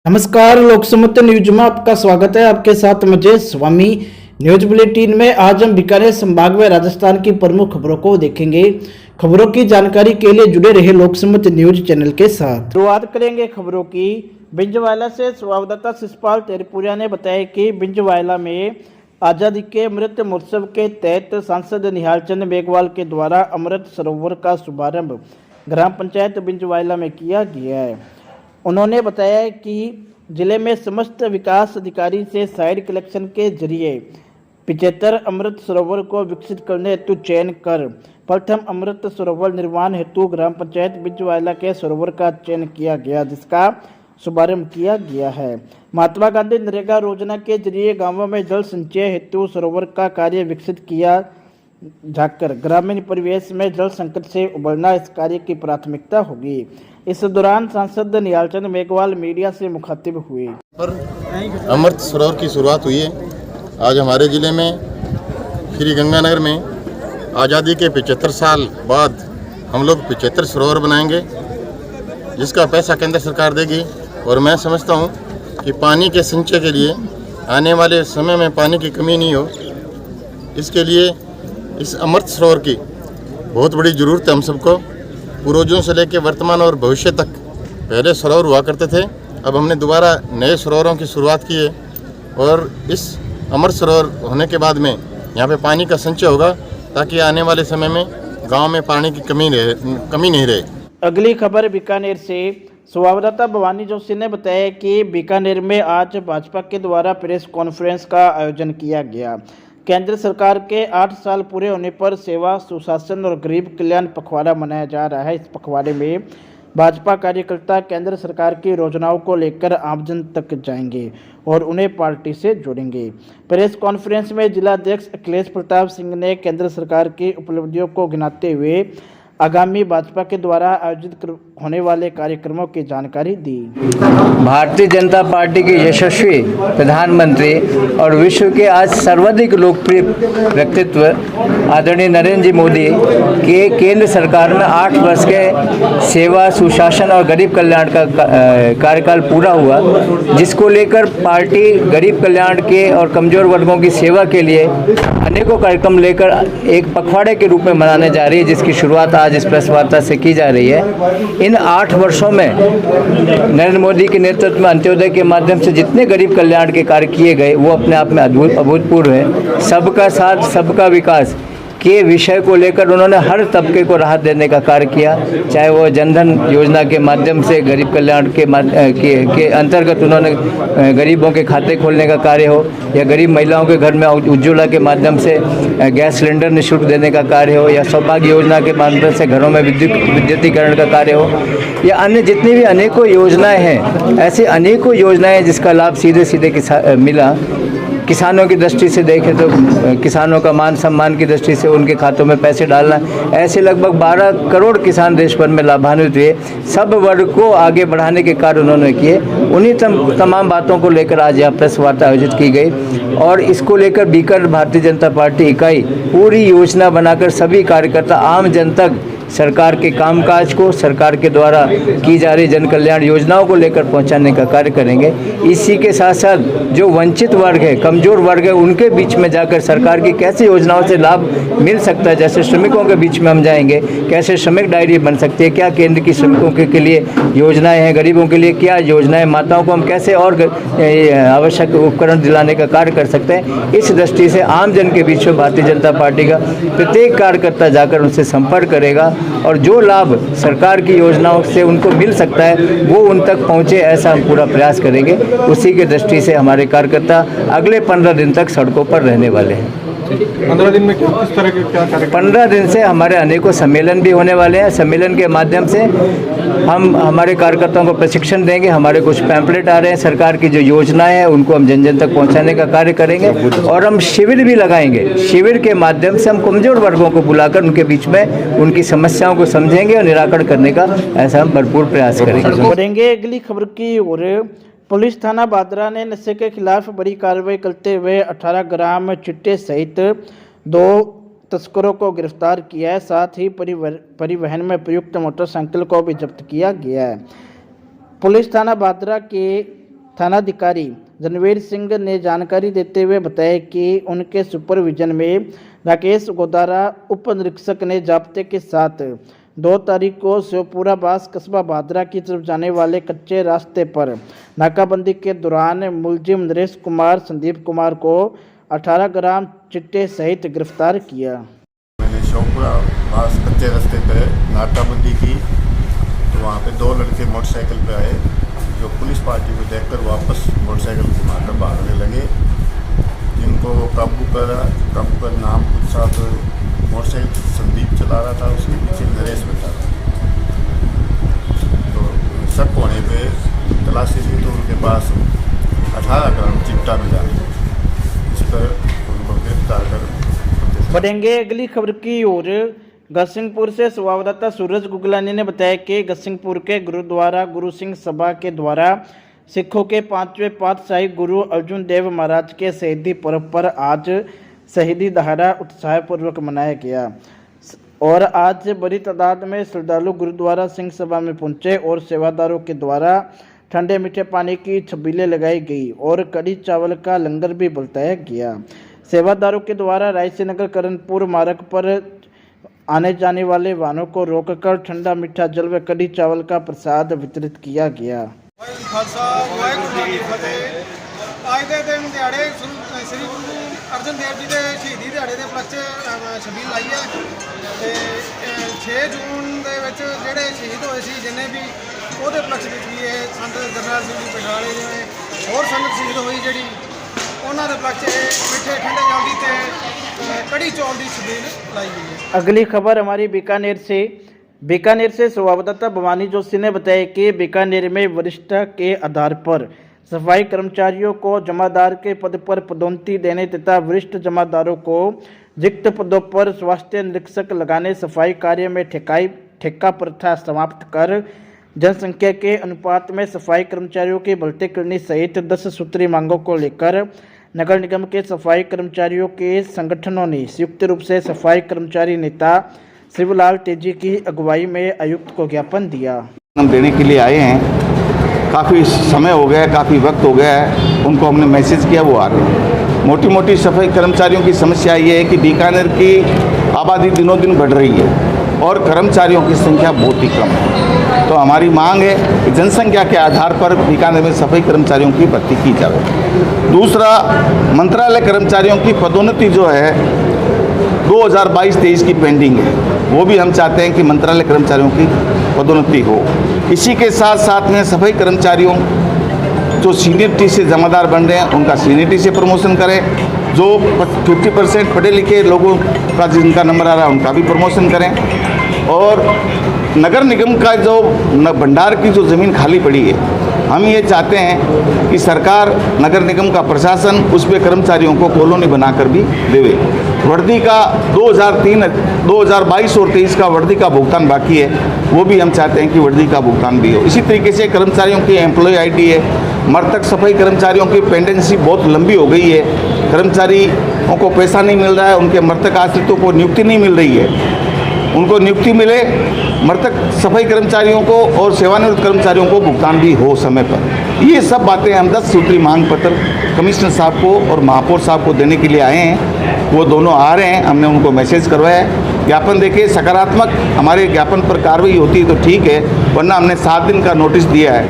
नमस्कार, लोकसमत न्यूज में आपका स्वागत है। आपके साथ मुझे स्वामी। न्यूज बुलेटिन में आज हम बीकानेर संभाग में राजस्थान की प्रमुख खबरों को देखेंगे। खबरों की जानकारी के लिए जुड़े रहे लोकसमत न्यूज चैनल के साथ। शुरुआत करेंगे खबरों की। बिंजवाला से संवाददाता शिषपाल तेरपुरिया ने बताया कि बिंजवाला में आज़ादी के अमृत महोत्सव के तहत सांसद निहाल चंद मेघवाल के द्वारा अमृत सरोवर का शुभारंभ ग्राम पंचायत बिंजवाला में किया गया है। उन्होंने बताया कि जिले में समस्त विकास अधिकारी से साइड कलेक्शन के जरिए 75 अमृत सरोवर को विकसित करने हेतु चयन कर प्रथम अमृत सरोवर निर्माण हेतु ग्राम पंचायत बिंजवाला के सरोवर का चयन किया गया, जिसका शुभारंभ किया गया है। महात्मा गांधी नरेगा योजना के जरिए गांवों में जल संचय हेतु सरोवर का कार्य विकसित किया जाकर ग्रामीण परिवेश में जल संकट से उबरना इस कार्य की प्राथमिकता होगी। इस दौरान सांसद निहाल चंद मेघवाल मीडिया से मुखातिब हुए। पर अमृत सरोवर की शुरुआत हुई है। आज हमारे ज़िले में श्री गंगानगर में आज़ादी के 75 साल बाद हम लोग 75 सरोवर बनाएंगे, जिसका पैसा केंद्र सरकार देगी। और मैं समझता हूँ कि पानी के संचय के लिए आने वाले समय में पानी की कमी नहीं हो, इसके लिए इस अमृत सरोवर की बहुत बड़ी ज़रूरत है। हम सबको पूर्वजों से लेकर वर्तमान और भविष्य तक पहले सरोवर हुआ करते थे, अब हमने दोबारा नए सरोवरों की शुरुआत की है। और इस अमृत सरोवर होने के बाद में यहाँ पे पानी का संचय होगा, ताकि आने वाले समय में गांव में पानी की कमी नहीं रहे। अगली खबर बीकानेर से। संवाददाता भवानी जोशी ने बताया कि बीकानेर में आज भाजपा के द्वारा प्रेस कॉन्फ्रेंस का आयोजन किया गया। केंद्र सरकार के 8 साल पूरे होने पर सेवा, सुशासन और गरीब कल्याण पखवाड़ा मनाया जा रहा है। इस पखवाड़े में भाजपा कार्यकर्ता केंद्र सरकार की योजनाओं को लेकर आमजन तक जाएंगे और उन्हें पार्टी से जोड़ेंगे। प्रेस कॉन्फ्रेंस में जिलाध्यक्ष अखिलेश प्रताप सिंह ने केंद्र सरकार की उपलब्धियों को गिनाते हुए आगामी भाजपा के द्वारा आयोजित होने वाले कार्यक्रमों की जानकारी दी। भारतीय जनता पार्टी के यशस्वी प्रधानमंत्री और विश्व के आज सर्वाधिक लोकप्रिय व्यक्तित्व आदरणीय नरेंद्र जी मोदी के केंद्र सरकार में 8 वर्ष के सेवा, सुशासन और गरीब कल्याण का कार्यकाल पूरा हुआ, जिसको लेकर पार्टी गरीब कल्याण के और कमजोर वर्गों की सेवा के लिए अनेकों कार्यक्रम लेकर एक पखवाड़े के रूप में मनाने जा रही है, जिसकी शुरुआत आज इस प्रेस वार्ता से की जा रही है। इन 8 वर्षों में नरेंद्र मोदी के नेतृत्व में अंत्योदय के माध्यम से जितने गरीब कल्याण के कार्य किए गए वो अपने आप में अभूतपूर्व है। सबका साथ सबका विकास के विषय को लेकर उन्होंने हर तबके को राहत देने का कार्य किया, चाहे वो जनधन योजना के माध्यम से गरीब कल्याण के अंतर्गत उन्होंने गरीबों के खाते खोलने का कार्य हो, या गरीब महिलाओं के घर में उज्ज्वला के माध्यम से गैस सिलेंडर निःशुल्क देने का कार्य हो, या सौभाग्य योजना के माध्यम से घरों में विद्युतीकरण का कार्य हो, या अन्य जितनी भी अनेकों योजनाएँ हैं। ऐसी अनेकों योजनाएँ जिसका लाभ सीधे सीधे मिला। किसानों की दृष्टि से देखें तो किसानों का मान सम्मान की दृष्टि से उनके खातों में पैसे डालना, ऐसे लगभग 12 करोड़ किसान देश भर में लाभान्वित हुए। सब वर्ग को आगे बढ़ाने के कार्य उन्होंने किए। उन्हीं तमाम बातों को लेकर आज यहाँ प्रेस वार्ता आयोजित की गई और इसको लेकर बीकानेर भारतीय जनता पार्टी इकाई पूरी योजना बनाकर सभी कार्यकर्ता आम जन तक सरकार के कामकाज को, सरकार के द्वारा की जा रही जन कल्याण योजनाओं को लेकर पहुंचाने का कार्य करेंगे। इसी के साथ साथ जो वंचित वर्ग है, कमजोर वर्ग है, उनके बीच में जाकर सरकार की कैसी योजनाओं से लाभ मिल सकता है, जैसे श्रमिकों के बीच में हम जाएंगे, कैसे श्रमिक डायरी बन सकती है, क्या केंद्र की श्रमिकों के लिए योजनाएं हैं, गरीबों के लिए क्या योजनाएं, माताओं को हम कैसे और आवश्यक उपकरण दिलाने का कार्य कर सकते हैं। इस दृष्टि से आम जन के बीच में भारतीय जनता पार्टी का प्रत्येक कार्यकर्ता जाकर उनसे संपर्क करेगा और जो लाभ सरकार की योजनाओं से उनको मिल सकता है वो उन तक पहुंचे, ऐसा हम पूरा प्रयास करेंगे। उसी की दृष्टि से हमारे कार्यकर्ता अगले 15 दिन तक सड़कों पर रहने वाले हैं। 15 दिन में किस तरह के क्या कार्यक्रम? 15 दिन से हमारे अनेकों सम्मेलन भी होने वाले हैं। सम्मेलन के माध्यम से हम हमारे कार्यकर्ताओं को प्रशिक्षण देंगे। हमारे कुछ पैम्पलेट आ रहे हैं, सरकार की जो योजनाएं हैं उनको हम जन जन तक पहुंचाने का कार्य करेंगे और हम शिविर भी लगाएंगे। शिविर के माध्यम से हम कमजोर वर्गों को बुलाकर उनके बीच में उनकी समस्याओं को समझेंगे और निराकरण करने का ऐसा हम भरपूर प्रयास करेंगे। अगली खबर की ओर। पुलिस थाना बादरा ने नशे के खिलाफ बड़ी कार्रवाई करते हुए 18 ग्राम चिट्टे सहित 2 तस्करों को गिरफ्तार किया है। साथ ही परिवहन में प्रयुक्त मोटरसाइकिल को भी जब्त किया गया है। पुलिस थाना बादरा के थानाधिकारी रणवीर सिंह ने जानकारी देते हुए बताया कि उनके सुपरविजन में राकेश गोदारा उप निरीक्षक ने जाब्ते के साथ 2 तारीख को शिवपुरा बास कस्बा भादरा की तरफ जाने वाले कच्चे रास्ते पर नाकाबंदी के दौरान मुलजिम नरेश कुमार संदीप कुमार को 18 ग्राम चिट्टे सहित गिरफ्तार किया। मैंने शिवपुरा बास कच्चे रास्ते पे नाकाबंदी की तो वहाँ पे 2 लड़के मोटरसाइकिल पे आए जो पुलिस पार्टी को देखकर वापस मोटरसाइकिल घुमाकर भागने लगे, जिनको काबू कर नाम कुछ साथ मोटरसाइकिल संदीप चला रहा था, उसके पीछे नरेश बैठा था। तो शक होने पे तलाशी ली तो उनके पास 18 ग्राम चिट्टा मिला, इस पर उनको गिरफ्तार कर। बढ़ेंगे अगली खबर की ओर। गसिंगपुर से संवाददाता सूरज गुगलानी ने बताया कि गसिंगपुर के गुरुद्वारा गुरु सिंह सभा के द्वारा सिखों के 5वें पातशाही गुरु अर्जुन देव महाराज के शहीदी पर्व पर आज शहीदी दहाड़ा उत्साहपूर्वक मनाया गया और आज बड़ी तादाद में श्रद्धालु गुरुद्वारा सिंह सभा में पहुंचे और सेवादारों के द्वारा ठंडे मीठे पानी की छबीलें लगाई गई और कड़ी चावल का लंगर भी बरताया गया। सेवादारों के द्वारा रायसी नगर करणपुर मार्ग पर आने जाने वाले वाहनों को रोककर ठंडा मीठा जल व कड़ी चावल का प्रसाद वितरित किया गया। खालसा वाहिगुरू जी की फतेह। आज के दिन दिहाड़े श्री गुरु अर्जन देव जी के शहीदी दिहाड़े के उपलक्ष्य छबील लाई है ते 6 जून ਦੇ ਵਿੱਚ ਜਿਹੜੇ ਸ਼ਹੀਦ ਹੋਏ ਸੀ ਜਿੰਨੇ ਵੀ ਉਹਦੇ उपलक्ष्य ਵਿੱਚ ਵੀ ਇਹ ਸੰਤ ਜਰਨੈਲ ਸਿੰਘ ਜੀ ਪਟਿਆਲੇ ਜਿਵੇਂ ਹੋਰ ਸੰਗਤ ਸ਼ਹੀਦ ਹੋਈ ਜਿਹੜੀ ਉਹਨਾਂ ਦੇ उपलक्ष्य ਮਿੱਠੇ ਠੰਡੇ ਜਲ ਦੀ ਤੇ कड़ी चौल की छबील लाई गई है। अगली खबर हमारी बीकानेर से संवाददाता भवानी जोशी ने बताया कि बीकानेर में वरिष्ठता के आधार पर सफाई कर्मचारियों को जमादार के पद पर पदोन्नति देने तथा वरिष्ठ जमादारों को रिक्त पदों पर स्वास्थ्य निरीक्षक लगाने, सफाई कार्य में ठेका प्रथा समाप्त कर जनसंख्या के अनुपात में सफाई कर्मचारियों की भर्ती करने सहित 10 सूत्री मांगों को लेकर नगर निगम के सफाई कर्मचारियों के संगठनों ने संयुक्त रूप से सफाई कर्मचारी नेता शिवलाल तेजी की अगुवाई में आयुक्त को ज्ञापन दिया। हम देने के लिए आए हैं, काफ़ी समय हो गया, काफ़ी वक्त हो गया है, उनको हमने मैसेज किया, वो आ रहे हैं। मोटी मोटी सफाई कर्मचारियों की समस्या ये है कि बीकानेर की आबादी दिनों दिन बढ़ रही है और कर्मचारियों की संख्या बहुत ही कम है। तो हमारी मांग है कि जनसंख्या के आधार पर बीकानेर में सफाई कर्मचारियों की भर्ती की जाए। दूसरा, मंत्रालय कर्मचारियों की पदोन्नति जो है 2022-23 की पेंडिंग है, वो भी हम चाहते हैं कि मंत्रालय कर्मचारियों की पदोन्नति हो। इसी के साथ साथ में सफाई कर्मचारियों जो सीनियरिटी से जमादार बन रहे हैं उनका सीनियरिटी से प्रमोशन करें, जो 50% पढ़े लिखे लोगों का जिनका नंबर आ रहा है उनका भी प्रमोशन करें, और नगर निगम का जो भंडार की जो ज़मीन खाली पड़ी है, हम ये चाहते हैं कि सरकार, नगर निगम का प्रशासन उस पर कर्मचारियों को कॉलोनी बनाकर भी देवे। वर्दी का 2022 और 23 का वर्दी का भुगतान बाकी है, वो भी हम चाहते हैं कि वर्दी का भुगतान भी हो। इसी तरीके से कर्मचारियों की एम्प्लॉय आईडी है, मृतक सफाई कर्मचारियों की पेंडेंसी बहुत लंबी हो गई है, कर्मचारियों को पैसा नहीं मिल रहा है, उनके मृतक आश्रितों को नियुक्ति नहीं मिल रही है, उनको नियुक्ति मिले, मृतक सफाई कर्मचारियों को और सेवानिवृत्त कर्मचारियों को भुगतान भी हो समय पर। ये सब बातें हम 10 सूत्री मांग पत्र कमिश्नर साहब को और महापौर साहब को देने के लिए आए हैं, वो दोनों आ रहे हैं, हमने उनको मैसेज करवाया है। ज्ञापन देके सकारात्मक हमारे ज्ञापन पर कार्रवाई होती है तो ठीक है, वरना हमने 7 दिन का नोटिस दिया है।